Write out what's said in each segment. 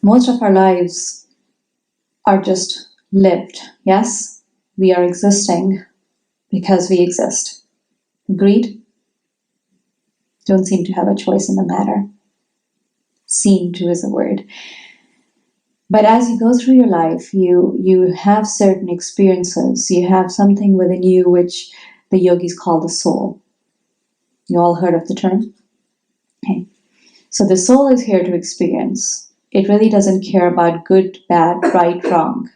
Most of our lives are just lived. Yes, we are existing because we exist. Agreed? Don't seem to have a choice in the matter. Seem to is a word. But as you go through your life, you have certain experiences. You have something within you which the yogis call the soul. You all heard of the term? Okay. So the soul is here to experience. It really doesn't care about good, bad, right, wrong.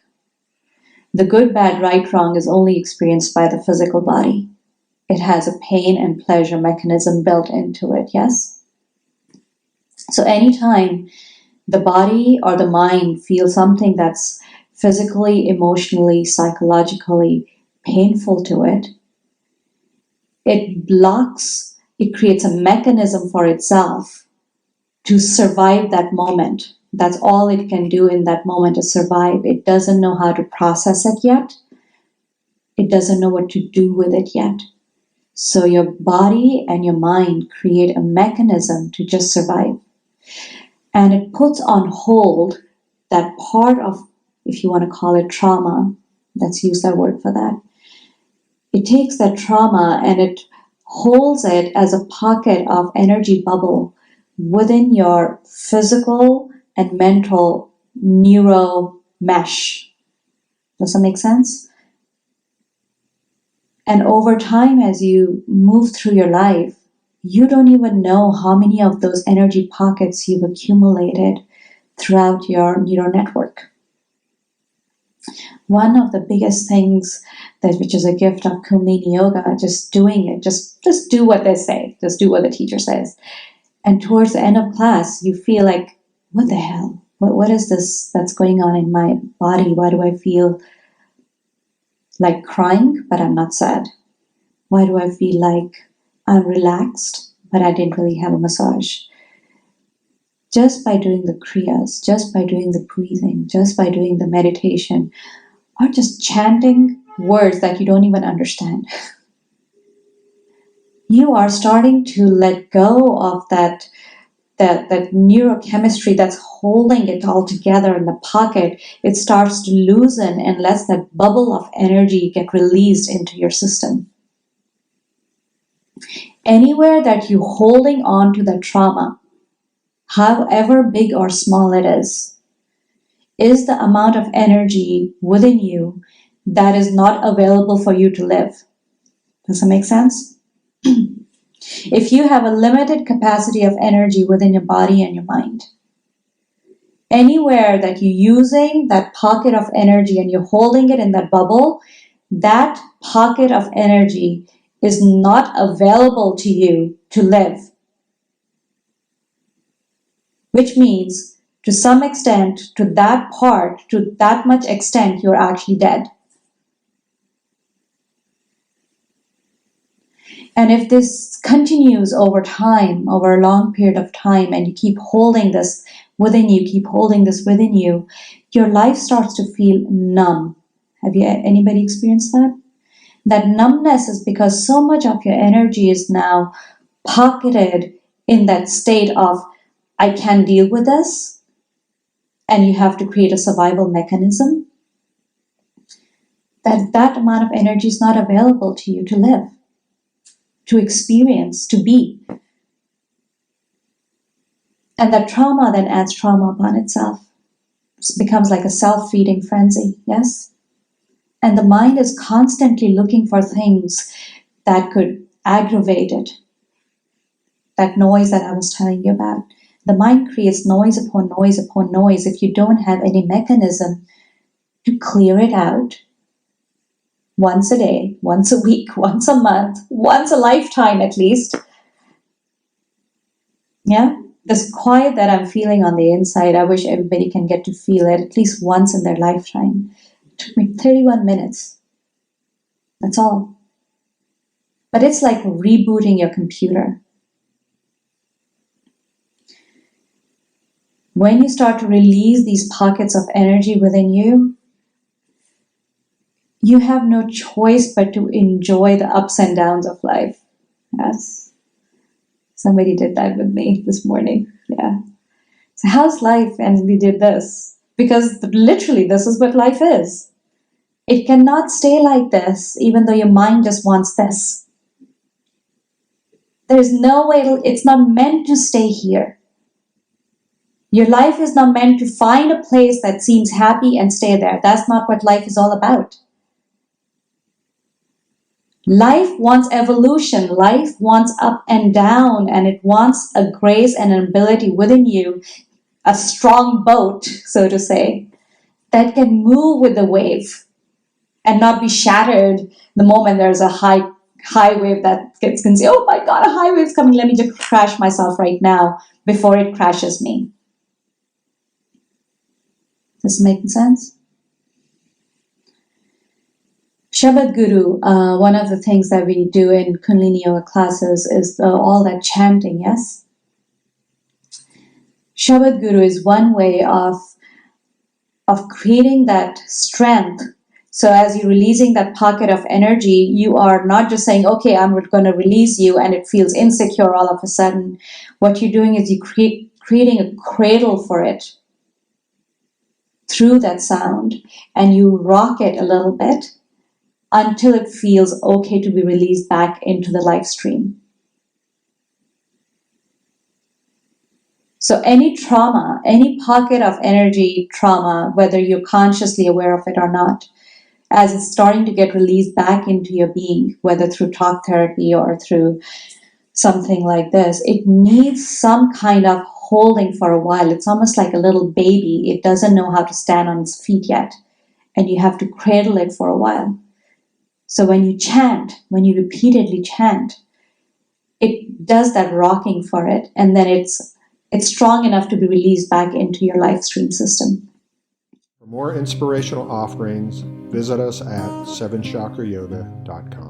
The good, bad, right, wrong is only experienced by the physical body. It has a pain and pleasure mechanism built into it, yes? So anytime the body or the mind feels something that's physically, emotionally, psychologically painful to it, it blocks, it creates a mechanism for itself to survive that moment. That's all it can do in that moment is survive. It doesn't know how to process it yet. It doesn't know what to do with it yet. So your body and your mind create a mechanism to just survive. And it puts on hold that part of, if you want to call it trauma, let's use that word for that. It takes that trauma and it holds it as a pocket of energy bubble within your physical and mental neuro mesh. Does that make sense? And over time, as you move through your life, you don't even know how many of those energy pockets you've accumulated throughout your neural network. One of the biggest things which is a gift of Kundalini Yoga, just doing it, just do what they say, just do what the teacher says. And towards the end of class, you feel like, what the hell? What is this that's going on in my body? Why do I feel like crying, but I'm not sad? Why do I feel like I'm relaxed, but I didn't really have a massage? Just by doing the kriyas, just by doing the breathing, just by doing the meditation, or just chanting words that you don't even understand, you are starting to let go of that neurochemistry that's holding it all together in the pocket. It starts to loosen and lets that bubble of energy get released into your system. Anywhere that you're holding on to the trauma, however big or small it is the amount of energy within you that is not available for you to live. Does that make sense? If you have a limited capacity of energy within your body and your mind, anywhere that you're using that pocket of energy and you're holding it in that bubble, that pocket of energy is not available to you to live. Which means, to some extent, to that part, to that much extent, you're actually dead. And if this continues over time, over a long period of time, and you keep holding this within you, your life starts to feel numb. Have anybody experienced that? That numbness is because so much of your energy is now pocketed in that state of, I can't deal with this, and you have to create a survival mechanism. That amount of energy is not available to you to live, to experience, to be. And that trauma then adds trauma upon itself. It becomes like a self-feeding frenzy, yes? And the mind is constantly looking for things that could aggravate it. That noise that I was telling you about. The mind creates noise upon noise upon noise if you don't have any mechanism to clear it out. Once a day, once a week, once a month, once a lifetime at least. Yeah? This quiet that I'm feeling on the inside, I wish everybody can get to feel it at least once in their lifetime. It took me 31 minutes. That's all. But it's like rebooting your computer. When you start to release these pockets of energy within you, you have no choice but to enjoy the ups and downs of life. Yes. Somebody did that with me this morning. Yeah. So how's life? And we did this. Because literally, this is what life is. It cannot stay like this, even though your mind just wants this. There's no way, it's not meant to stay here. Your life is not meant to find a place that seems happy and stay there. That's not what life is all about. Life wants evolution. Life wants up and down, and it wants a grace and an ability within you, a strong boat, so to say, that can move with the wave and not be shattered the moment there's a high wave that can say, oh my God, a high wave's coming. Let me just crash myself right now before it crashes me. This making sense? Shabad Guru, one of the things that we do in Kundalini Yoga classes is all that chanting, yes? Shabad Guru is one way of creating that strength. So as you're releasing that pocket of energy, you are not just saying, okay, I'm going to release you, and it feels insecure all of a sudden. What you're doing is you're creating a cradle for it through that sound, and you rock it a little bit until it feels okay to be released back into the live stream. So any trauma, any pocket of energy trauma, whether you're consciously aware of it or not, as it's starting to get released back into your being, whether through talk therapy or through something like this, it needs some kind of holding for a while. It's almost like a little baby. It doesn't know how to stand on its feet yet, and you have to cradle it for a while. So when you chant, when you repeatedly chant, it does that rocking for it, and then it's strong enough to be released back into your live stream system. For more inspirational offerings, visit us at sevenchakrayoga.com.